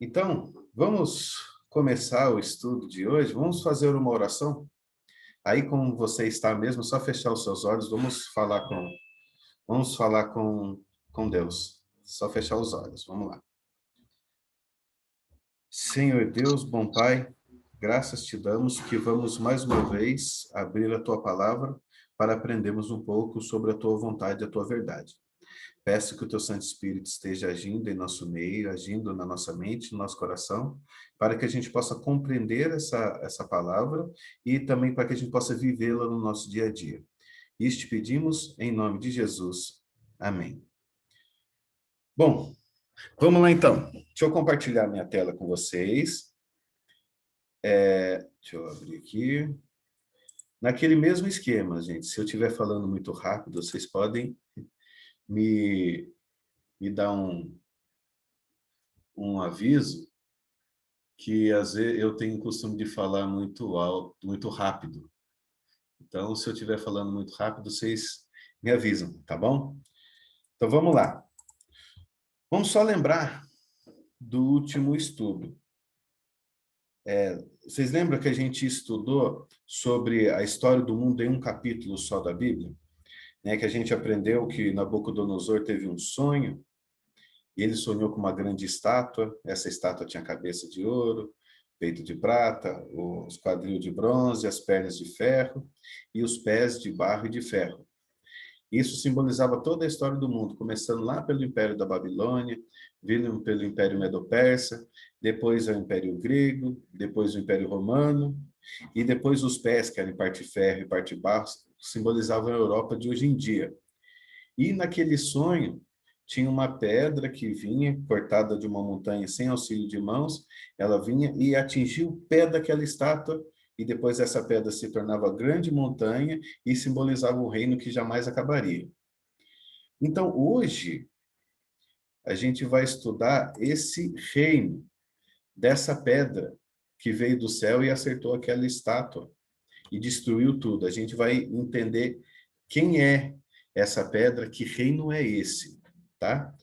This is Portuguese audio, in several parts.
Então, vamos começar o estudo de hoje. Vamos fazer uma oração? Aí, como você está mesmo, só fechar os seus olhos, vamos falar com Deus. Só fechar os olhos, vamos lá. Senhor Deus, bom Pai, graças te damos que vamos mais uma vez abrir a tua palavra para aprendermos um pouco sobre a tua vontade e a tua verdade. Peço que o teu Santo Espírito esteja agindo em nosso meio, agindo na nossa mente, no nosso coração, para que a gente possa compreender essa palavra e também para que a gente possa vivê-la no nosso dia a dia. Isso te pedimos em nome de Jesus. Amém. Bom, vamos lá então. Deixa eu compartilhar minha tela com vocês. Deixa eu abrir aqui. Naquele mesmo esquema, gente, se eu estiver falando muito rápido, vocês podem me, me dar um aviso, que às vezes eu tenho o costume de falar muito alto, muito rápido. Então, se eu estiver falando muito rápido, vocês me avisam, tá bom? Então, vamos lá. Vamos só lembrar do último estudo. Vocês lembram que a gente estudou sobre a história do mundo em um capítulo só da Bíblia? Né? Que a gente aprendeu que Nabucodonosor teve um sonho, e ele sonhou com uma grande estátua. Essa estátua tinha cabeça de ouro, peito de prata, os quadril de bronze, as pernas de ferro e os pés de barro e de ferro. Isso simbolizava toda a história do mundo, começando lá pelo Império da Babilônia, vindo pelo Império Medo-Persa, depois o Império Grego, depois o Império Romano, e depois os pés, que eram parte ferro e parte barro, simbolizavam a Europa de hoje em dia. E naquele sonho, tinha uma pedra que vinha, cortada de uma montanha sem auxílio de mãos, ela vinha e atingia o pé daquela estátua, e depois essa pedra se tornava grande montanha e simbolizava um reino que jamais acabaria. Então, hoje, a gente vai estudar esse reino dessa pedra que veio do céu e acertou aquela estátua e destruiu tudo. A gente vai entender quem é essa pedra, que reino é esse, tá?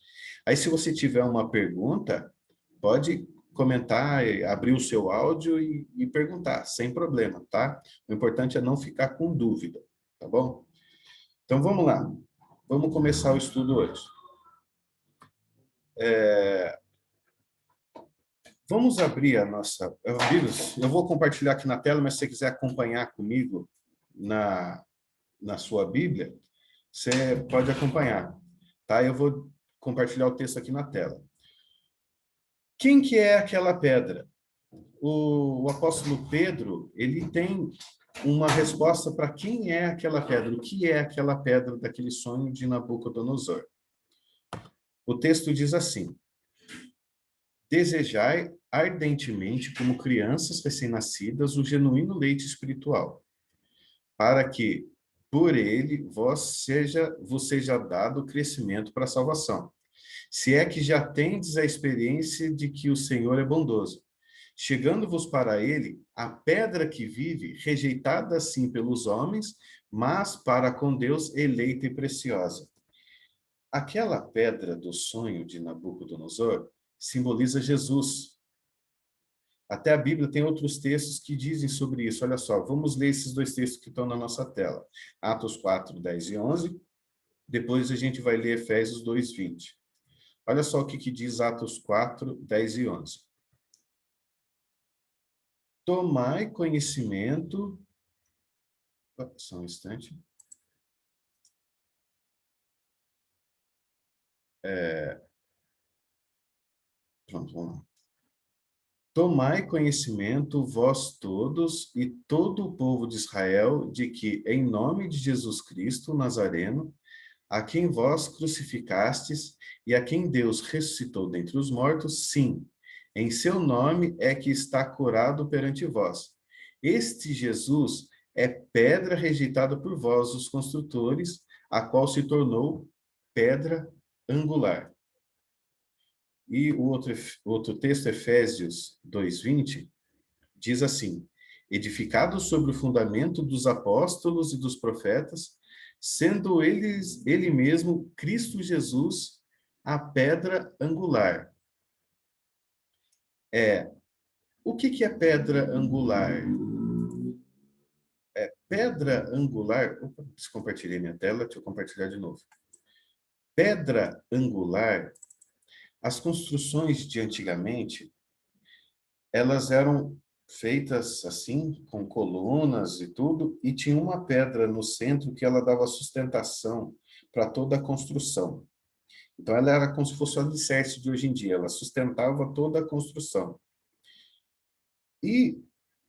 Aí, se você tiver uma pergunta, pode comentar, abrir o seu áudio e perguntar, sem problema, tá? O importante é não ficar com dúvida, tá bom? Então, vamos lá. Vamos começar o estudo hoje. Vamos abrir a nossa... Eu vou compartilhar aqui na tela, mas se você quiser acompanhar comigo na sua Bíblia, você pode acompanhar, tá? Eu vou compartilhar o texto aqui na tela. Quem que é aquela pedra? O apóstolo Pedro, ele tem uma resposta para quem é aquela pedra, o que é aquela pedra daquele sonho de Nabucodonosor. O texto diz assim: desejai ardentemente, como crianças recém-nascidas, o genuíno leite espiritual, para que, por ele, vos seja dado o crescimento para a salvação. Se é que já tendes a experiência de que o Senhor é bondoso, chegando-vos para ele a pedra que vive, rejeitada assim pelos homens, mas para com Deus eleita e preciosa. Aquela pedra do sonho de Nabucodonosor simboliza Jesus. Até a Bíblia tem outros textos que dizem sobre isso. Olha só, vamos ler esses dois textos que estão na nossa tela. Atos 4, 10 e 11. Depois a gente vai ler Efésios 2, 20. Olha só o que diz Atos 4, 10 e 11. Tomai conhecimento... Só um instante. Pronto, vamos lá. Tomai conhecimento, vós todos e todo o povo de Israel, de que, em nome de Jesus Cristo Nazareno, a quem vós crucificastes e a quem Deus ressuscitou dentre os mortos, sim, em seu nome é que está curado perante vós. Este Jesus é pedra rejeitada por vós, os construtores, a qual se tornou pedra angular. E o outro texto, Efésios 2:20, diz assim: edificado sobre o fundamento dos apóstolos e dos profetas, sendo ele mesmo, Cristo Jesus, a pedra angular. É, o que que é pedra angular? Pedra angular... Opa, compartilhei minha tela, deixa eu compartilhar de novo. Pedra angular, as construções de antigamente, elas eram feitas assim, com colunas e tudo, e tinha uma pedra no centro que ela dava sustentação para toda a construção. Então, ela era como se fosse o alicerce de hoje em dia, ela sustentava toda a construção. E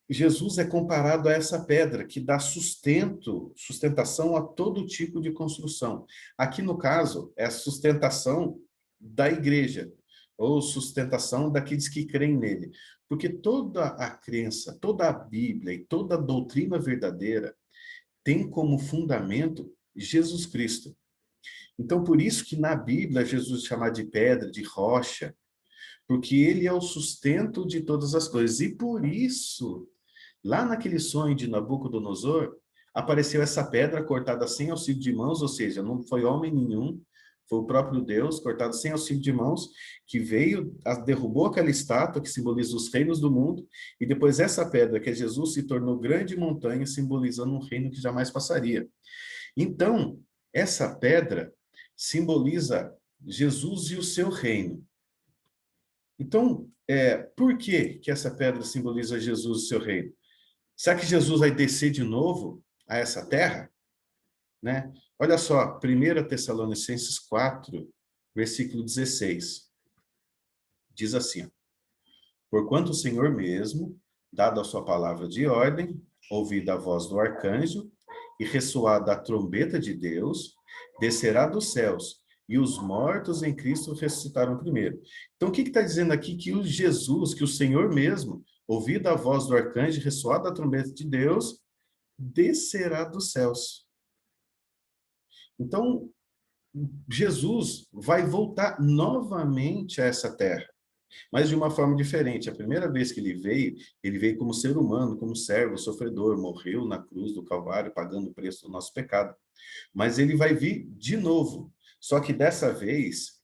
Jesus é comparado a essa pedra que dá sustentação a todo tipo de construção. Aqui, no caso, é a sustentação da igreja, ou sustentação daqueles que creem nele. Porque toda a crença, toda a Bíblia e toda a doutrina verdadeira tem como fundamento Jesus Cristo. Então, por isso que na Bíblia Jesus é chamado de pedra, de rocha, porque ele é o sustento de todas as coisas. E por isso, lá naquele sonho de Nabucodonosor, apareceu essa pedra cortada sem auxílio de mãos, ou seja, não foi homem nenhum, foi o próprio Deus, cortado sem auxílio de mãos, que veio, derrubou aquela estátua que simboliza os reinos do mundo, e depois essa pedra, que é Jesus, se tornou grande montanha, simbolizando um reino que jamais passaria. Então, essa pedra simboliza Jesus e o seu reino. Então, por que essa pedra simboliza Jesus e o seu reino? Será que Jesus vai descer de novo a essa terra? Né? Olha só, 1 Tessalonicenses 4, versículo 16. Diz assim: porquanto o Senhor mesmo, dada a sua palavra de ordem, ouvida a voz do arcanjo e ressoada a trombeta de Deus, descerá dos céus, e os mortos em Cristo ressuscitaram primeiro. Então, o que está dizendo aqui? Que o Jesus, que o Senhor mesmo, ouvida a voz do arcanjo e ressoada a trombeta de Deus, descerá dos céus. Então, Jesus vai voltar novamente a essa terra, mas de uma forma diferente. A primeira vez que ele veio como ser humano, como servo, sofredor, morreu na cruz do Calvário, pagando o preço do nosso pecado. Mas ele vai vir de novo. Só que dessa vez,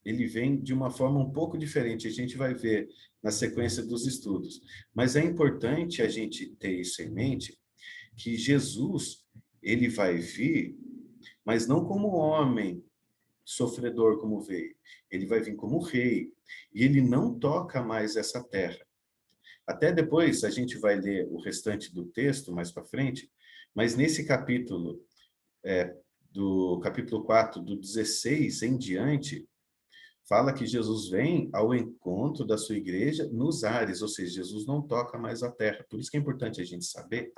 ele vem de uma forma um pouco diferente. A gente vai ver na sequência dos estudos. Mas é importante a gente ter isso em mente, que Jesus, ele vai vir, mas não como homem sofredor como veio. Ele vai vir como rei. E ele não toca mais essa terra. Até depois a gente vai ler o restante do texto mais para frente, mas nesse capítulo, do capítulo 4, do 16 em diante, fala que Jesus vem ao encontro da sua igreja nos ares, ou seja, Jesus não toca mais a terra. Por isso que é importante a gente saber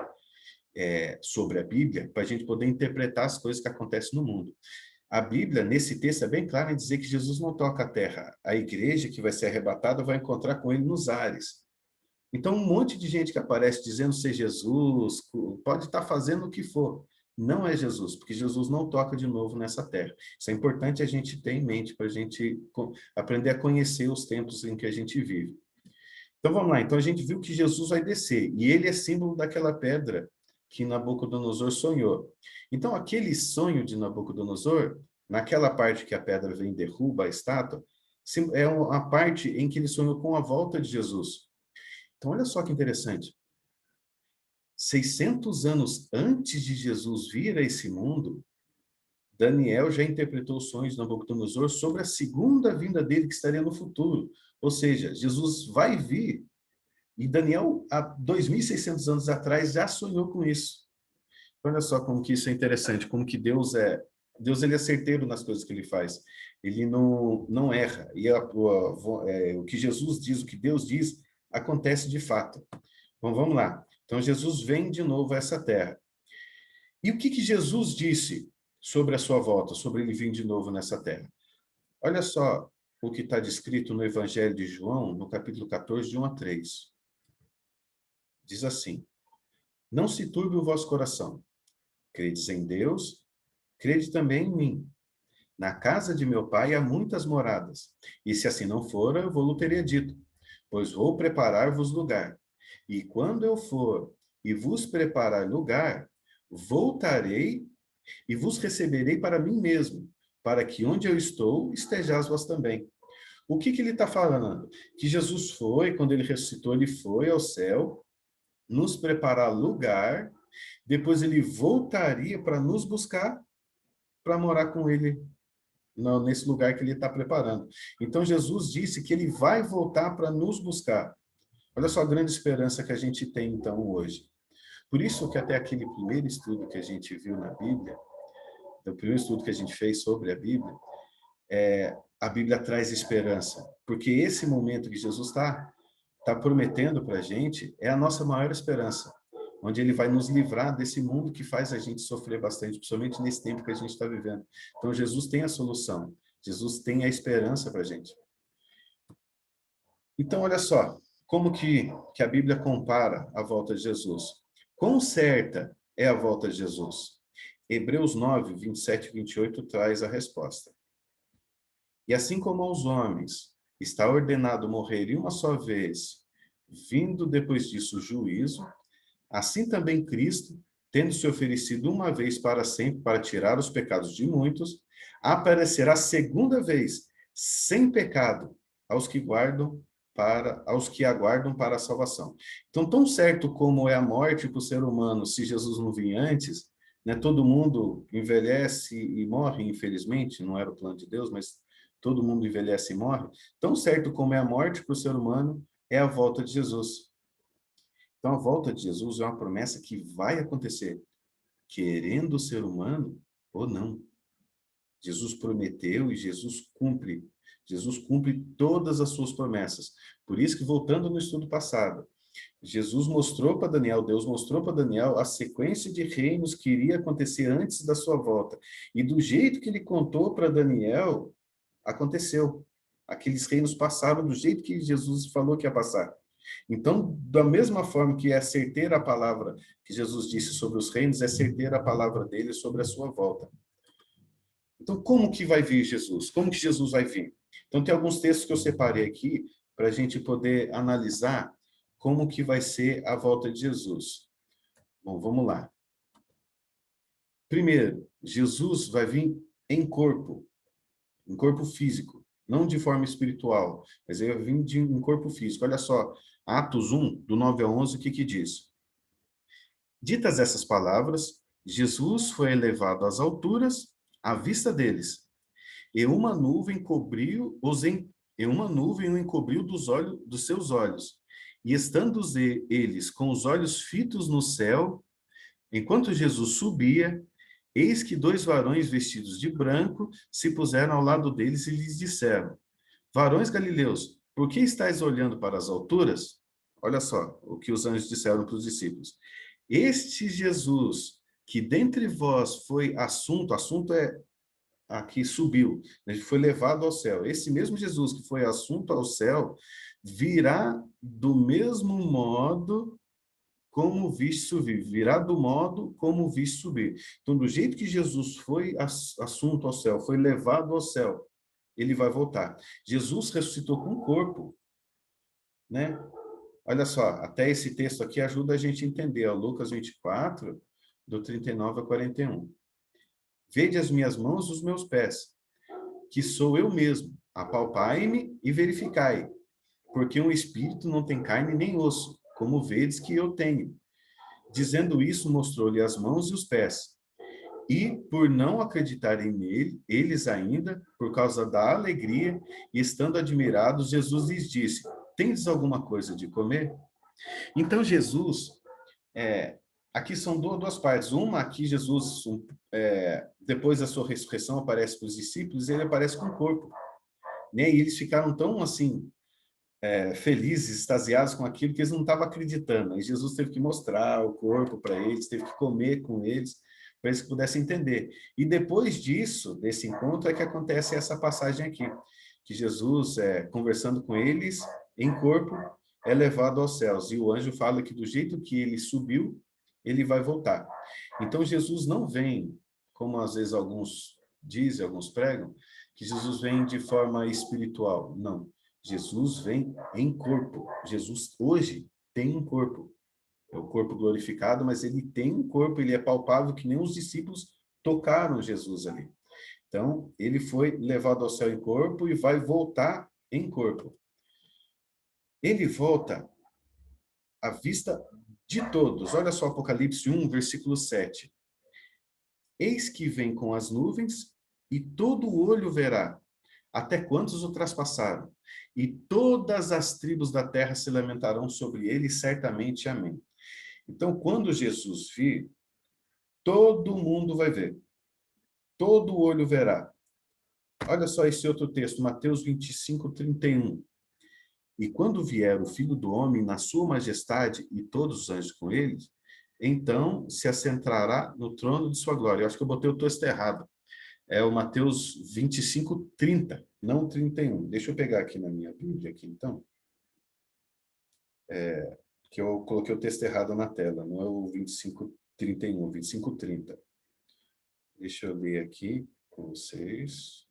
sobre a Bíblia, para a gente poder interpretar as coisas que acontecem no mundo. A Bíblia, nesse texto, é bem clara em dizer que Jesus não toca a terra. A igreja que vai ser arrebatada vai encontrar com ele nos ares. Então, um monte de gente que aparece dizendo ser Jesus, pode estar fazendo o que for. Não é Jesus, porque Jesus não toca de novo nessa terra. Isso é importante a gente ter em mente para a gente aprender a conhecer os tempos em que a gente vive. Então, vamos lá. Então, a gente viu que Jesus vai descer, e ele é símbolo daquela pedra que Nabucodonosor sonhou. Então, aquele sonho de Nabucodonosor, naquela parte que a pedra vem e derruba a estátua, é a parte em que ele sonhou com a volta de Jesus. Então, olha só que interessante. 600 anos antes de Jesus vir a esse mundo, Daniel já interpretou os sonhos de Nabucodonosor sobre a segunda vinda dele, que estaria no futuro. Ou seja, Jesus vai vir. E Daniel, há 2.600 anos atrás, já sonhou com isso. Olha só como que isso é interessante, como que Deus ele é certeiro nas coisas que ele faz. Ele não erra. E o que Jesus diz, o que Deus diz, acontece de fato. Bom, vamos lá. Então, Jesus vem de novo a essa terra. E o que Jesus disse sobre a sua volta, sobre ele vir de novo nessa terra? Olha só o que está descrito no Evangelho de João, no capítulo 14, de 1 a 3. Diz assim: não se turbe o vosso coração. Credes em Deus, crede também em mim. Na casa de meu pai há muitas moradas. E se assim não fora, eu vou-lhe teria dito, pois vou preparar-vos lugar. E quando eu for e vos preparar lugar, voltarei e vos receberei para mim mesmo, para que onde eu estou, estejais vós também. O que ele está falando? Que Jesus foi, quando ele ressuscitou, ele foi ao céu, nos preparar lugar, depois ele voltaria para nos buscar, para morar com ele nesse lugar que ele está preparando. Então, Jesus disse que ele vai voltar para nos buscar. Olha só a grande esperança que a gente tem, então, hoje. Por isso que até aquele primeiro estudo que a gente viu na Bíblia, o primeiro estudo que a gente fez sobre a Bíblia traz esperança. Porque esse momento que Jesus está prometendo para a gente é a nossa maior esperança. Onde ele vai nos livrar desse mundo que faz a gente sofrer bastante, principalmente nesse tempo que a gente está vivendo. Então, Jesus tem a solução. Jesus tem a esperança para a gente. Então, olha só, como que a Bíblia compara a volta de Jesus. Quão certa é a volta de Jesus? Hebreus 9, 27 e 28 traz a resposta. E assim como aos homens está ordenado morrer uma só vez, vindo depois disso o juízo, assim também Cristo, tendo se oferecido uma vez para sempre para tirar os pecados de muitos, aparecerá segunda vez, sem pecado, aos que aguardam para a salvação. Então, tão certo como é a morte para o ser humano, se Jesus não vir antes, né, todo mundo envelhece e morre, infelizmente, não era o plano de Deus, mas todo mundo envelhece e morre. Tão certo como é a morte para o ser humano, é a volta de Jesus. Então, a volta de Jesus é uma promessa que vai acontecer, querendo o ser humano ou não. Jesus prometeu e Jesus cumpre. Jesus cumpre todas as suas promessas. Por isso que, voltando no estudo passado, Jesus mostrou para Daniel, Deus mostrou para Daniel a sequência de reinos que iria acontecer antes da sua volta. E do jeito que ele contou para Daniel, aconteceu. Aqueles reinos passaram do jeito que Jesus falou que ia passar. Então, da mesma forma que é certeira a palavra que Jesus disse sobre os reinos, é certeira a palavra dele sobre a sua volta. Então, como que vai vir Jesus? Como que Jesus vai vir? Então, tem alguns textos que eu separei aqui para a gente poder analisar como que vai ser a volta de Jesus. Bom, vamos lá. Primeiro, Jesus vai vir em corpo físico, não de forma espiritual, mas ele vai vir em corpo físico. Olha só, Atos 1, do 9 ao 11, o que diz? Ditas essas palavras, Jesus foi elevado às alturas à vista deles, e uma nuvem o encobriu dos seus olhos. E estando eles com os olhos fitos no céu, enquanto Jesus subia, eis que dois varões vestidos de branco se puseram ao lado deles e lhes disseram: Varões galileus, por que estáis olhando para as alturas? Olha só o que os anjos disseram para os discípulos. Este Jesus, que dentre vós foi assunto é aqui subiu, né, foi levado ao céu. Esse mesmo Jesus que foi assunto ao céu, virá do mesmo modo como viste subir, virá do modo como viste subir. Então, do jeito que Jesus foi assunto ao céu, foi levado ao céu, ele vai voltar. Jesus ressuscitou com o corpo, né? Olha só, até esse texto aqui ajuda a gente a entender, ó, Lucas 24, do 39 a 41. Vede as minhas mãos e os meus pés, que sou eu mesmo. Apalpai-me e verificai, porque um espírito não tem carne nem osso, como vedes que eu tenho. Dizendo isso, mostrou-lhe as mãos e os pés. E, por não acreditarem nele, eles ainda, por causa da alegria, e estando admirados, Jesus lhes disse: Tendes alguma coisa de comer? Então, Jesus, aqui são duas partes. Uma, aqui Jesus, depois da sua ressurreição, aparece para os discípulos, e ele aparece com o corpo. Né? E eles ficaram tão, assim, felizes, extasiados com aquilo, que eles não estavam acreditando. Aí Jesus teve que mostrar o corpo para eles, teve que comer com eles, para eles pudessem entender. E depois disso, desse encontro, é que acontece essa passagem aqui, que Jesus, conversando com eles, em corpo, é levado aos céus. E o anjo fala que do jeito que ele subiu, ele vai voltar. Então, Jesus não vem, como às vezes alguns dizem, alguns pregam, que Jesus vem de forma espiritual. Não. Jesus vem em corpo. Jesus hoje tem um corpo. É o corpo glorificado, mas ele tem um corpo, ele é palpável, que nem os discípulos tocaram Jesus ali. Então, ele foi levado ao céu em corpo e vai voltar em corpo. Ele volta à vista de todos. Olha só Apocalipse 1, versículo 7. Eis que vem com as nuvens, e todo olho verá, até quantos o traspassaram. E todas as tribos da terra se lamentarão sobre ele, certamente. Amém. Então, quando Jesus vir, todo mundo vai ver. Todo olho verá. Olha só esse outro texto, Mateus 25, 31. E quando vier o Filho do Homem na sua majestade e todos os anjos com ele, então se assentará no trono de sua glória. Eu acho que eu botei o texto errado. É o Mateus 25, 30, não 31. Deixa eu pegar aqui na minha Bíblia, aqui, então. Que eu coloquei o texto errado na tela. Não é o 25, 31, 25, 30. Deixa eu ler aqui com vocês.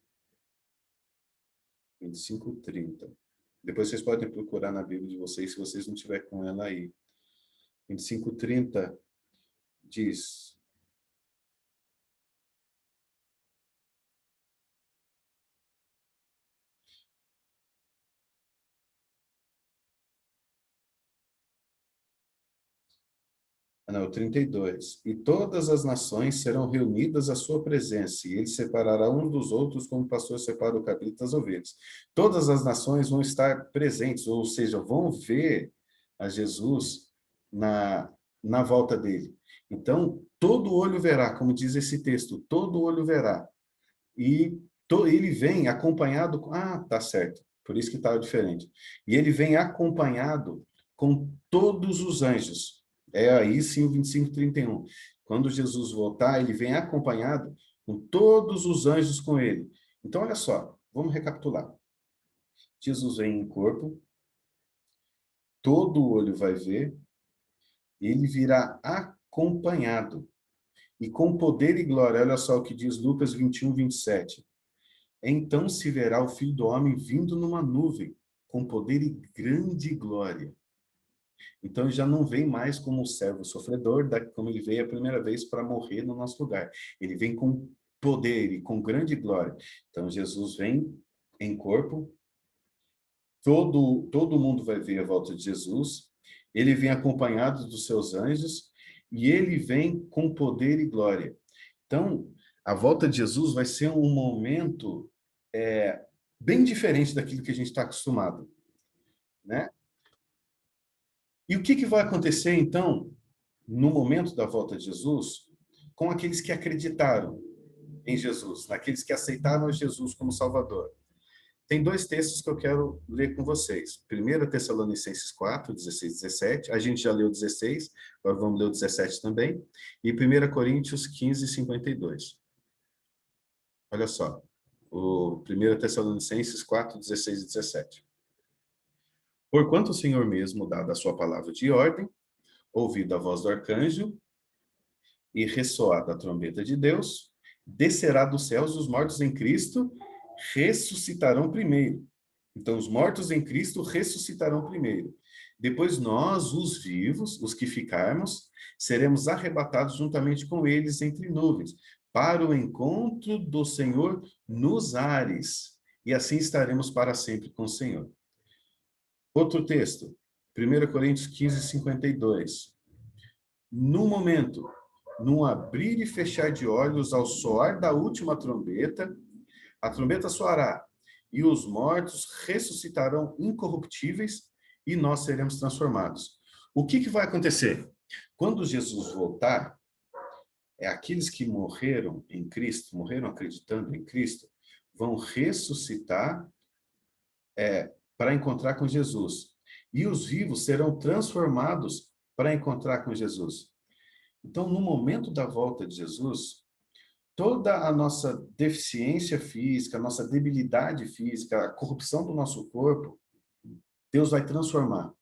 25, 30. Depois vocês podem procurar na Bíblia de vocês, se vocês não tiverem com ela aí. 25, 30 diz: não, 32. E todas as nações serão reunidas à sua presença, e ele separará uns dos outros como o pastor separa o cabrito das ovelhas. Todas as nações vão estar presentes, ou seja, vão ver a Jesus na volta dele. Então, todo olho verá, como diz esse texto, todo olho verá. E ele vem acompanhado... Ah, tá certo. Por isso que estava diferente. E ele vem acompanhado com todos os anjos. É aí sim o 25, 31. Quando Jesus voltar, ele vem acompanhado com todos os anjos com ele. Então, olha só, vamos recapitular. Jesus vem em corpo, todo olho vai ver, ele virá acompanhado e com poder e glória. Olha só o que diz Lucas 21, 27. Então se verá o Filho do Homem vindo numa nuvem, com poder e grande glória. Então já não vem mais como um servo sofredor, como ele veio a primeira vez para morrer no nosso lugar. Ele vem com poder e com grande glória. Então Jesus vem em corpo, todo mundo vai ver a volta de Jesus, ele vem acompanhado dos seus anjos, e ele vem com poder e glória. Então, a volta de Jesus vai ser um momento bem diferente daquilo que a gente está acostumado, né? E o que vai acontecer, então, no momento da volta de Jesus, com aqueles que acreditaram em Jesus, naqueles que aceitaram Jesus como Salvador? Tem dois textos que eu quero ler com vocês. 1 Tessalonicenses 4, 16 e 17. A gente já leu 16, agora vamos ler o 17 também. E 1 Coríntios 15, 52. Olha só. O 1 Tessalonicenses 4, 16 e 17. Porquanto o Senhor mesmo, dada a sua palavra de ordem, ouvida a voz do arcanjo e ressoada a trombeta de Deus, descerá dos céus os mortos em Cristo, ressuscitarão primeiro. Então, os mortos em Cristo ressuscitarão primeiro. Depois nós, os vivos, os que ficarmos, seremos arrebatados juntamente com eles entre nuvens, para o encontro do Senhor nos ares. E assim estaremos para sempre com o Senhor. Outro texto, 1 Coríntios 15, 52. No momento, num abrir e fechar de olhos, ao soar da última trombeta, a trombeta soará, e os mortos ressuscitarão incorruptíveis, e nós seremos transformados. O que vai acontecer? Quando Jesus voltar, aqueles que morreram em Cristo, morreram acreditando em Cristo, vão ressuscitar para encontrar com Jesus. E os vivos serão transformados para encontrar com Jesus. Então, no momento da volta de Jesus, toda a nossa deficiência física, a nossa debilidade física, a corrupção do nosso corpo, Deus vai transformar.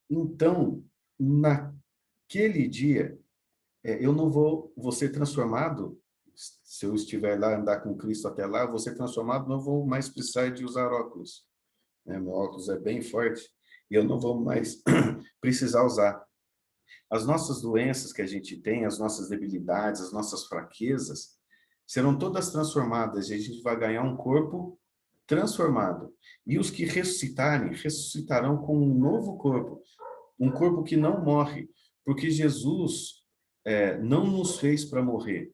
Então, naquele dia, eu não vou ser transformado, se eu estiver lá, andar com Cristo até lá, vou ser transformado, não vou mais precisar de usar óculos. Meu óculos é bem forte, e eu não vou mais precisar usar. As nossas doenças que a gente tem, as nossas debilidades, as nossas fraquezas, serão todas transformadas, e a gente vai ganhar um corpo transformado. E os que ressuscitarem, ressuscitarão com um novo corpo, um corpo que não morre, porque Jesus não nos fez para morrer.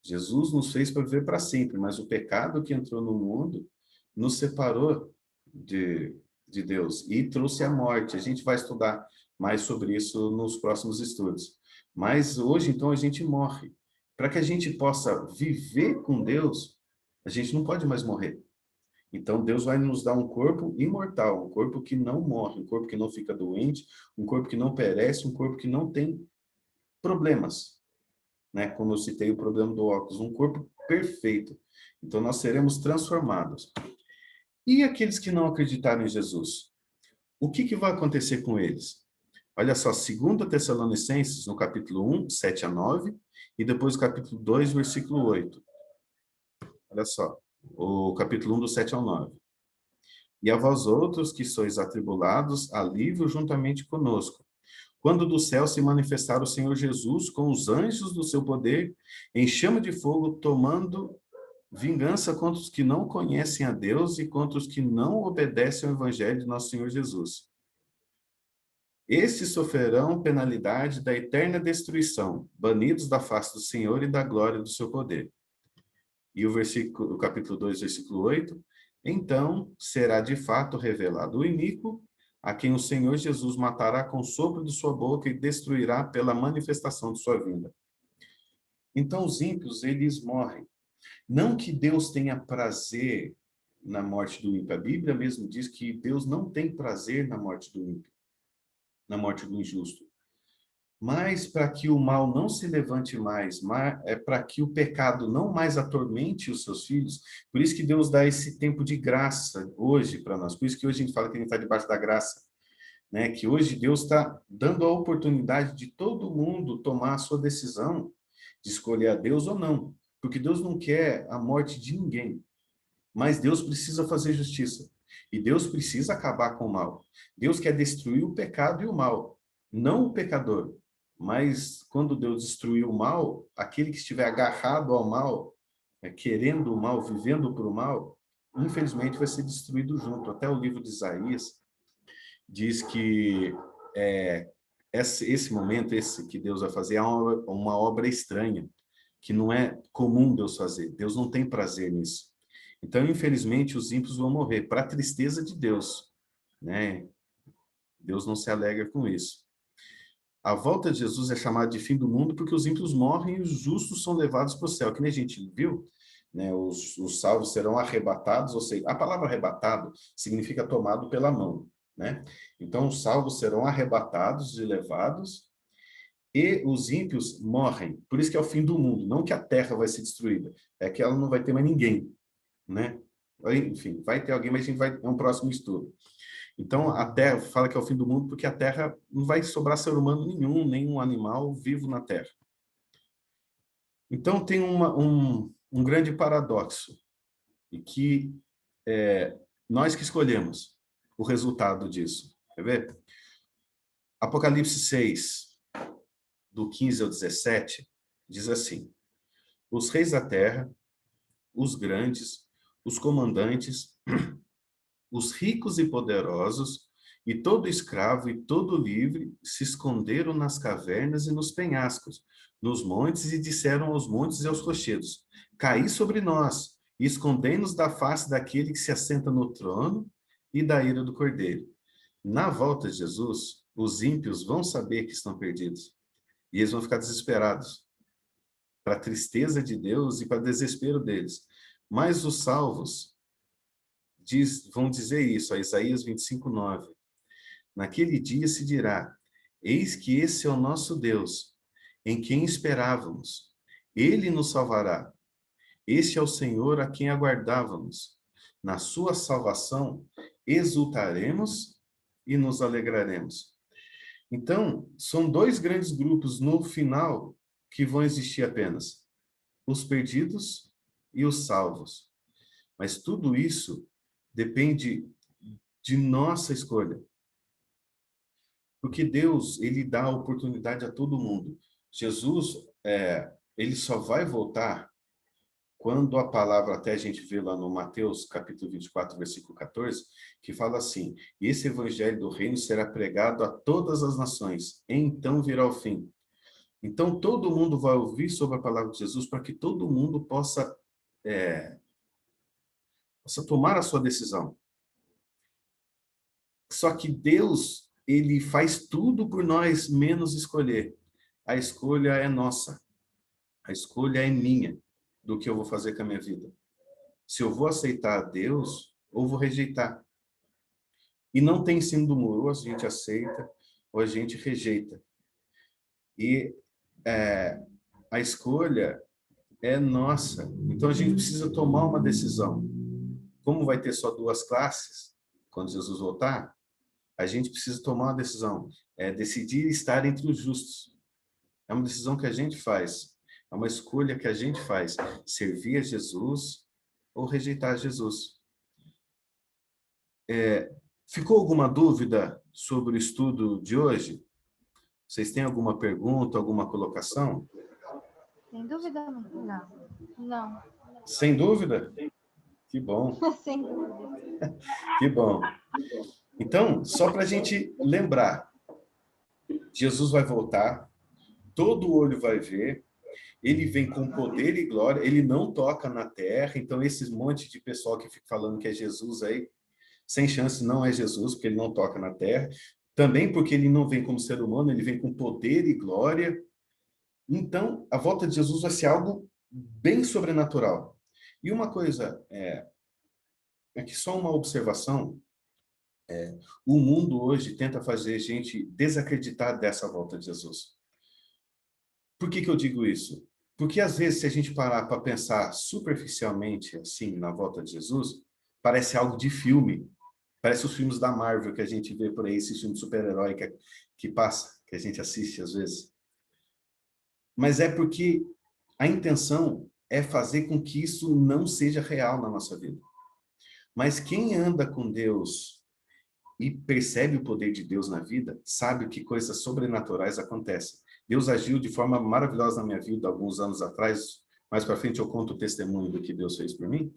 Jesus nos fez para viver para sempre, mas o pecado que entrou no mundo nos separou de Deus e trouxe a morte. A gente vai estudar mais sobre isso nos próximos estudos. Mas hoje, então, a gente morre. Para que a gente possa viver com Deus, a gente não pode mais morrer. Então, Deus vai nos dar um corpo imortal, um corpo que não morre, um corpo que não fica doente, um corpo que não perece, um corpo que não tem problemas, né? Como eu citei o problema do óculos, um corpo perfeito. Então, nós seremos transformados. E aqueles que não acreditaram em Jesus? O que vai acontecer com eles? Olha só, 2 Tessalonicenses, no capítulo 1, 7 a 9, e depois o capítulo 2, versículo 8. Olha só, o capítulo 1, do 7 ao 9. E a vós outros que sois atribulados, alívio juntamente conosco, quando do céu se manifestar o Senhor Jesus com os anjos do seu poder, em chama de fogo, tomando vingança contra os que não conhecem a Deus e contra os que não obedecem ao evangelho de nosso Senhor Jesus. Estes sofrerão penalidade da eterna destruição, banidos da face do Senhor e da glória do seu poder. E o capítulo 2, versículo 8. Então será de fato revelado o iníquo, a quem o Senhor Jesus matará com o sopro de sua boca e destruirá pela manifestação de sua vinda. Então os ímpios, eles morrem. Não que Deus tenha prazer na morte do ímpio. A Bíblia mesmo diz que Deus não tem prazer na morte do ímpio, na morte do injusto. Mas para que o mal não se levante mais, para que o pecado não mais atormente os seus filhos, por isso que Deus dá esse tempo de graça hoje para nós. Por isso que hoje a gente fala que a gente está debaixo da graça, né? Que hoje Deus está dando a oportunidade de todo mundo tomar a sua decisão de escolher a Deus ou não. Porque Deus não quer a morte de ninguém. Mas Deus precisa fazer justiça. E Deus precisa acabar com o mal. Deus quer destruir o pecado e o mal, não o pecador. Mas quando Deus destruir o mal, aquele que estiver agarrado ao mal, querendo o mal, vivendo para o mal, infelizmente vai ser destruído junto. Até o livro de Isaías diz que esse momento, esse que Deus vai fazer, é uma obra estranha, que não é comum Deus fazer. Deus não tem prazer nisso. Então, infelizmente, os ímpios vão morrer, para a tristeza de Deus, né? Deus não se alegra com isso. A volta de Jesus é chamada de fim do mundo porque os ímpios morrem e os justos são levados para o céu. Que nem a gente viu, né? Os salvos serão arrebatados, ou seja, a palavra arrebatado significa tomado pela mão, né? Então, os salvos serão arrebatados e levados, e os ímpios morrem. Por isso que é o fim do mundo, não que a terra vai ser destruída, é que ela não vai ter mais ninguém, né? Enfim, vai ter alguém, mas a gente vai, é um próximo estudo. Então, a Terra fala que é o fim do mundo porque a Terra não vai sobrar ser humano nenhum, nenhum animal vivo na Terra. Então, tem um grande paradoxo, e que nós que escolhemos o resultado disso. Quer ver? Apocalipse 6, do 15 ao 17, diz assim: os reis da terra, os grandes, os comandantes, os ricos e poderosos, e todo escravo e todo livre se esconderam nas cavernas e nos penhascos, nos montes, e disseram aos montes e aos rochedos: caí sobre nós, e escondei-nos da face daquele que se assenta no trono e da ira do Cordeiro. Na volta de Jesus, os ímpios vão saber que estão perdidos, e eles vão ficar desesperados, para a tristeza de Deus e para o desespero deles. Mas os salvos vão dizer isso, a Isaías 25, 9. Naquele dia se dirá: eis que esse é o nosso Deus, em quem esperávamos. Ele nos salvará. Este é o Senhor a quem aguardávamos. Na sua salvação exultaremos e nos alegraremos. Então, são dois grandes grupos no final que vão existir apenas: os perdidos e os salvos. Mas tudo isso depende de nossa escolha. Porque Deus, ele dá oportunidade a todo mundo. Jesus, ele só vai voltar quando a palavra, até a gente vê lá no Mateus, capítulo 24, versículo 14, que fala assim: esse evangelho do reino será pregado a todas as nações, então virá o fim. Então, todo mundo vai ouvir sobre a palavra de Jesus para que todo mundo possa tomar a sua decisão. Só que Deus, ele faz tudo por nós, menos escolher. A escolha é nossa. A escolha é minha, do que eu vou fazer com a minha vida. Se eu vou aceitar a Deus, ou vou rejeitar. E não tem sim do muro, a gente aceita ou a gente rejeita. E a escolha é nossa. Então a gente precisa tomar uma decisão. Como vai ter só duas classes, quando Jesus voltar, a gente precisa tomar uma decisão. É decidir estar entre os justos. É uma decisão que a gente faz. É uma escolha que a gente faz. Servir a Jesus ou rejeitar Jesus. Ficou alguma dúvida sobre o estudo de hoje? Vocês têm alguma pergunta, alguma colocação? Sem dúvida, não. Não. Sem dúvida? Que bom, Sem dúvida. que bom. Então, só para a gente lembrar, Jesus vai voltar, todo olho vai ver, ele vem com poder e glória, ele não toca na terra, então esses monte de pessoal que fica falando que é Jesus aí, sem chance não é Jesus, porque ele não toca na terra, também porque ele não vem como ser humano, ele vem com poder e glória. Então, a volta de Jesus vai ser algo bem sobrenatural. E uma coisa, é que só uma observação, o mundo hoje tenta fazer a gente desacreditar dessa volta de Jesus. Por que que eu digo isso? Porque às vezes, se a gente parar para pensar superficialmente, assim, na volta de Jesus, parece algo de filme. Parece os filmes da Marvel que a gente vê por aí, esse filme de super-herói que passa, que a gente assiste às vezes. Mas é porque a intenção é fazer com que isso não seja real na nossa vida. Mas quem anda com Deus e percebe o poder de Deus na vida, sabe que coisas sobrenaturais acontecem. Deus agiu de forma maravilhosa na minha vida alguns anos atrás. Mais para frente eu conto o testemunho do que Deus fez por mim.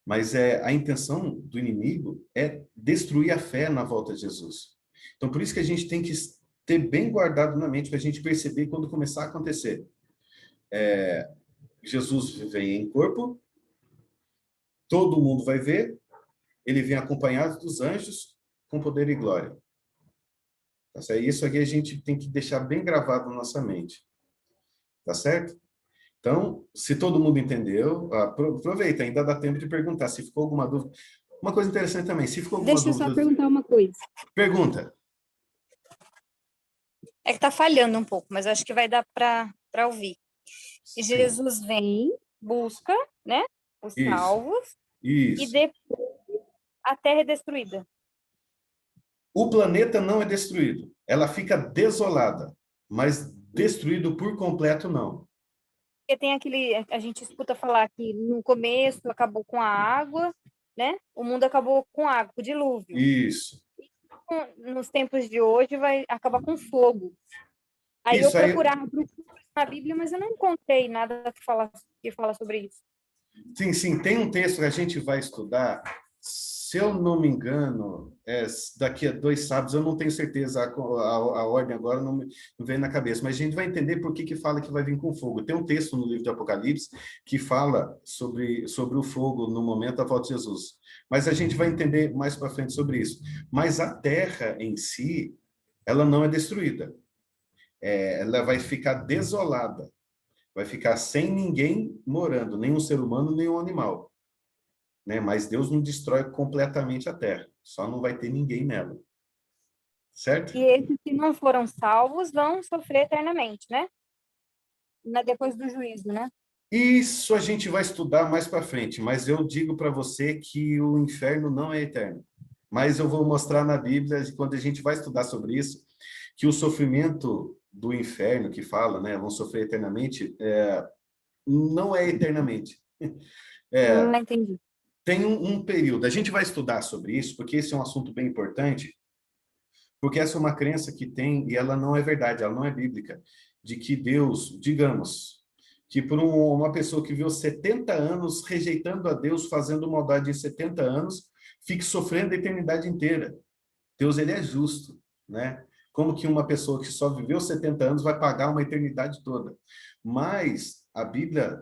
Mas a intenção do inimigo é destruir a fé na volta de Jesus. Então, por isso que a gente tem que ter bem guardado na mente para a gente perceber quando começar a acontecer. Jesus vem em corpo, todo mundo vai ver, ele vem acompanhado dos anjos com poder e glória. Tá certo? Isso aqui a gente tem que deixar bem gravado na nossa mente. Tá certo? Então, se todo mundo entendeu, aproveita, ainda dá tempo de perguntar se ficou alguma dúvida. Uma coisa interessante também, se ficou alguma Deixa eu só dúvida, perguntar uma coisa. pergunta. É que tá falhando um pouco, mas acho que vai dar para ouvir. E Sim. Jesus vem, busca, né, os Isso, salvos, e isso. depois a terra é destruída. O planeta não é destruído, ela fica desolada, mas destruído por completo não. Porque tem a gente escuta falar que no começo acabou com a água, né? O mundo acabou com água, com o dilúvio. Isso. Nos tempos de hoje vai acabar com fogo. Aí Isso eu aí. procurava na Bíblia, mas eu não encontrei nada que fala sobre isso. Sim, sim, tem um texto que a gente vai estudar, se eu não me engano, daqui a 2 sábados, eu não tenho certeza, a ordem agora não vem na cabeça, mas a gente vai entender por que fala que vai vir com fogo. Tem um texto no livro de Apocalipse que fala sobre o fogo no momento da volta de Jesus, mas a gente vai entender mais para frente sobre isso. Mas a terra em si, ela não é destruída, ela vai ficar desolada. Vai ficar sem ninguém morando, nem um ser humano, nem um animal. Né? Mas Deus não destrói completamente a terra, só não vai ter ninguém nela. Certo? E esses que não foram salvos vão sofrer eternamente, né? Depois do juízo, né? Isso a gente vai estudar mais para frente, mas eu digo para você que o inferno não é eterno. Mas eu vou mostrar na Bíblia, quando a gente vai estudar sobre isso, que o sofrimento do inferno, que fala, né, vão sofrer eternamente, não é eternamente. Não entendi. Tem um período. A gente vai estudar sobre isso, porque esse é um assunto bem importante, porque essa é uma crença que tem, e ela não é verdade, ela não é bíblica, de que Deus, digamos, que por uma pessoa que viveu 70 anos rejeitando a Deus, fazendo maldade em 70 anos, fique sofrendo a eternidade inteira. Deus, ele é justo, né? Como que uma pessoa que só viveu 70 anos vai pagar uma eternidade toda? Mas a Bíblia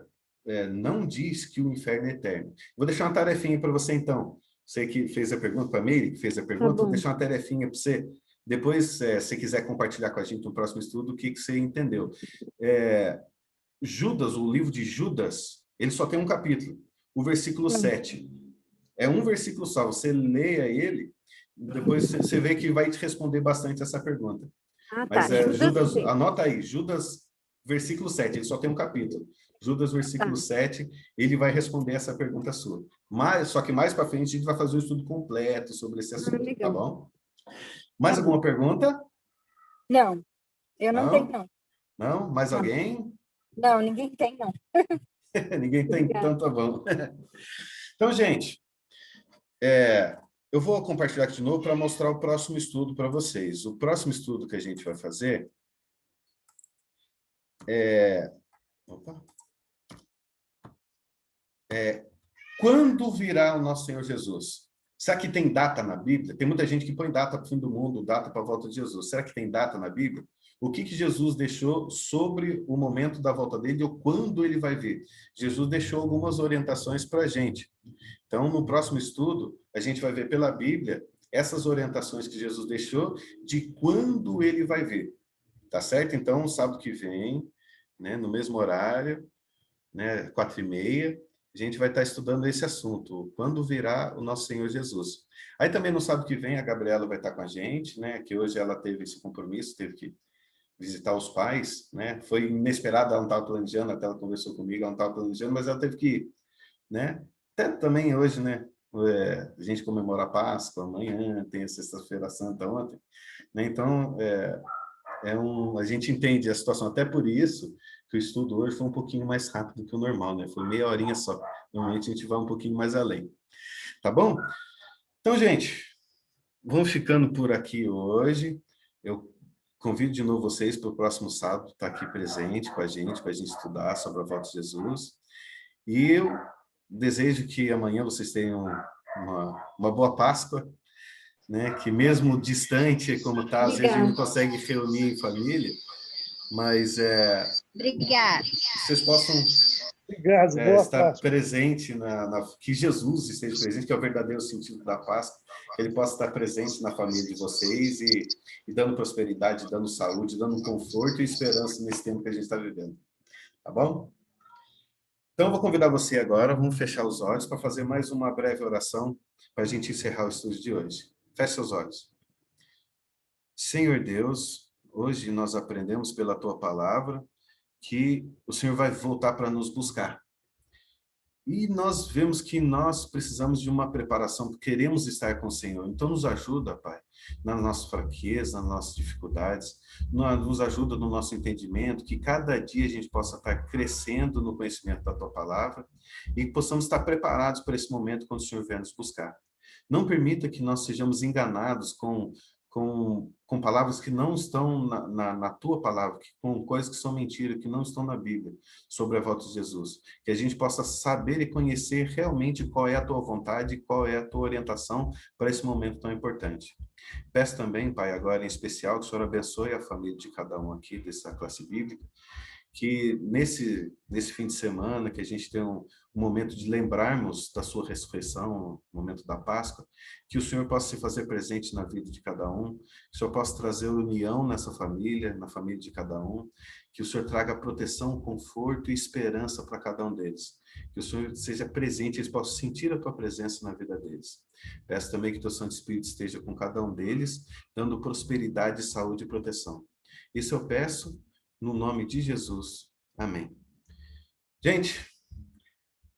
não diz que o inferno é eterno. Vou deixar uma tarefinha para você, então. Você que fez a pergunta, para a Meire, que fez a pergunta, vou deixar uma tarefinha para você. Depois, se quiser compartilhar com a gente no próximo estudo, o que você entendeu. Judas, o livro de Judas, ele só tem um capítulo, o versículo 7. É um versículo só, você leia ele, depois você vê que vai te responder bastante essa pergunta. Ah, tá. Mas Judas, Sim. anota aí, Judas, versículo 7, ele só tem um capítulo. Judas, versículo 7, ele vai responder essa pergunta sua. Só que mais para frente a gente vai fazer um estudo completo sobre esse assunto, tá Legal. bom? Mais Tá alguma bom. pergunta? Não, eu não tenho, Não? não. Não? Mais Não. alguém? Não, ninguém tem, não. Ninguém tem? Obrigada. Então tá bom. Então, gente, eu vou compartilhar aqui de novo para mostrar o próximo estudo para vocês. O próximo estudo que a gente vai fazer Opa. Quando virá o nosso Senhor Jesus? Será que tem data na Bíblia? Tem muita gente que põe data para o fim do mundo, data para a volta de Jesus. Será que tem data na Bíblia? O que Jesus deixou sobre o momento da volta dele ou quando ele vai vir? Jesus deixou algumas orientações para a gente. Então, no próximo estudo, a gente vai ver pela Bíblia essas orientações que Jesus deixou de quando ele vai vir. Tá certo? Então, sábado que vem, né, no mesmo horário, né, 4h30, a gente vai estar estudando esse assunto, quando virá o nosso Senhor Jesus. Aí também no sábado que vem a Gabriela vai estar com a gente, né, que hoje ela teve esse compromisso, teve que visitar os pais, né, foi inesperado, ela não estava planejando, até ela conversou comigo, ela não estava planejando, mas ela teve que ir, né, até também hoje, né, a gente comemora a Páscoa amanhã, tem a Sexta-feira Santa ontem, né, então, a gente entende a situação, até por isso que o estudo hoje foi um pouquinho mais rápido que o normal, né? Foi meia horinha só. Normalmente a gente vai um pouquinho mais além. Tá bom? Então, gente, vamos ficando por aqui hoje. Eu convido de novo vocês para o próximo sábado estar aqui presente com a gente, para a gente estudar sobre a volta de Jesus. E eu desejo que amanhã vocês tenham uma boa Páscoa, né? Que mesmo distante como está, às vezes a gente não consegue reunir em família, mas Obrigada. vocês possam Obrigado, boa estar Páscoa. presente, que Jesus esteja presente, que é o verdadeiro sentido da Páscoa, que ele possa estar presente na família de vocês e dando prosperidade, dando saúde, dando conforto e esperança nesse tempo que a gente está vivendo. Tá bom? Então, eu vou convidar você agora, vamos fechar os olhos para fazer mais uma breve oração para a gente encerrar o estudo de hoje. Feche seus olhos. Senhor Deus, hoje nós aprendemos pela tua palavra que o Senhor vai voltar para nos buscar. E nós vemos que nós precisamos de uma preparação, queremos estar com o Senhor. Então, nos ajuda, Pai, na nossa fraqueza, nas nossas dificuldades, nos ajuda no nosso entendimento, que cada dia a gente possa estar crescendo no conhecimento da Tua Palavra e que possamos estar preparados para esse momento quando o Senhor vier nos buscar. Não permita que nós sejamos enganados com palavras que não estão na tua palavra, com coisas que são mentira, que não estão na Bíblia, sobre a volta de Jesus. Que a gente possa saber e conhecer realmente qual é a tua vontade, qual é a tua orientação para esse momento tão importante. Peço também, Pai, agora em especial, que o Senhor abençoe a família de cada um aqui dessa classe bíblica, que nesse fim de semana, que a gente tenha um momento de lembrarmos da sua ressurreição, o momento da Páscoa, que o Senhor possa se fazer presente na vida de cada um, que o Senhor possa trazer união nessa família, na família de cada um, que o Senhor traga proteção, conforto e esperança para cada um deles, que o Senhor seja presente, eles possam sentir a tua presença na vida deles. Peço também que o teu Santo Espírito esteja com cada um deles, dando prosperidade, saúde e proteção. Isso eu peço no nome de Jesus. Amém. Gente,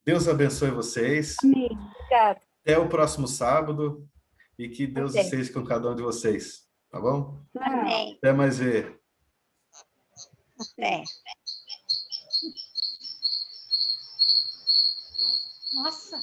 Deus abençoe vocês. Amém. Obrigada. Até o próximo sábado e que Deus Até. esteja com cada um de vocês. Tá bom? Amém. Até mais ver. Até. Nossa.